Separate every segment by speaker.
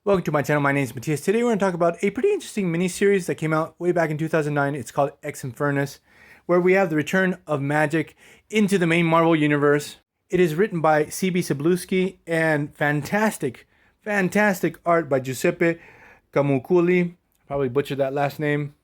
Speaker 1: Welcome to my channel. My name is Matthias. Today we're going to talk about a pretty interesting mini-series that came out way back in 2009. It's called X-Infernus, where we have the return of Magik into the main Marvel universe. It is written by Cebulki and fantastic art by Giuseppe Camuncoli. Probably butchered that last name.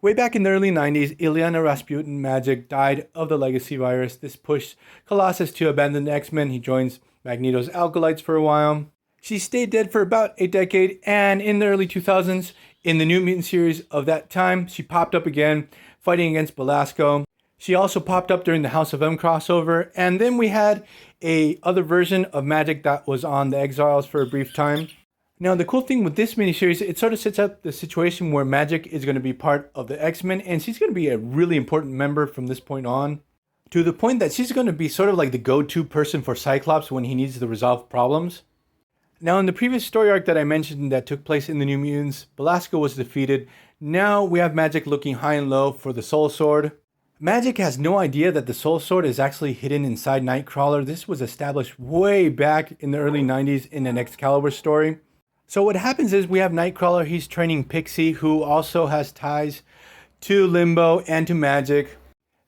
Speaker 1: Way back in the early 90s, Illyana Rasputin Magik died of the legacy virus. This pushed Colossus to abandon the X-Men. He joins Magneto's Alkalites for a while. She stayed dead for about a decade, and in the early 2000s, in the New Mutant series of that time, she popped up again, fighting against Belasco. She also popped up during the House of M crossover, and then we had a other version of Magik that was on the Exiles for a brief time. Now, the cool thing with this miniseries, it sort of sets up the situation where Magik is going to be part of the X-Men, and she's going to be a really important member from this point on, to the point that she's going to be sort of like the go-to person for Cyclops when he needs to resolve problems. Now, in the previous story arc that I mentioned that took place in the New Mutants, Belasco was defeated. Now we have Magik looking high and low for the Soul Sword. Magik has no idea that the Soul Sword is actually hidden inside Nightcrawler. This was established way back in the early 90s in an Excalibur story. So what happens is we have Nightcrawler, he's training Pixie, who also has ties to Limbo and to Magik.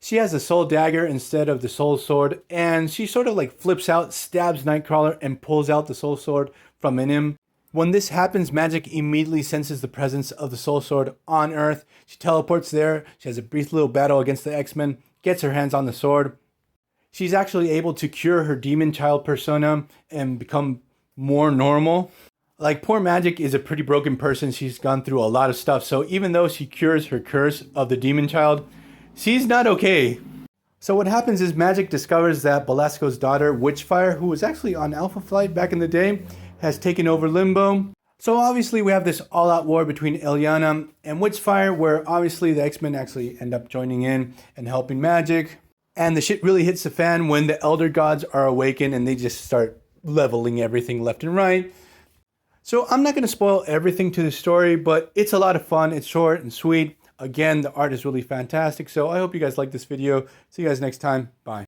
Speaker 1: She has a soul dagger instead of the soul sword, and she sort of like flips out, stabs Nightcrawler, and pulls out the soul sword from in him. When this happens, Magik immediately senses the presence of the soul sword on Earth. She teleports there. She has a brief little battle against the X-Men, gets her hands on the sword. She's actually able to cure her demon child persona and become more normal. Like, poor Magik is a pretty broken person. She's gone through a lot of stuff. So even though she cures her curse of the demon child, she's not okay. So what happens is Magik discovers that Belasco's daughter, Witchfire, who was actually on Alpha Flight back in the day, has taken over Limbo. So obviously we have this all-out war between Illyana and Witchfire, where obviously the X-Men actually end up joining in and helping Magik. And the shit really hits the fan when the Elder Gods are awakened and they just start leveling everything left and right. So I'm not going to spoil everything to the story, but it's a lot of fun. It's short and sweet. Again, the art is really fantastic. So I hope you guys like this video. See you guys next time. Bye.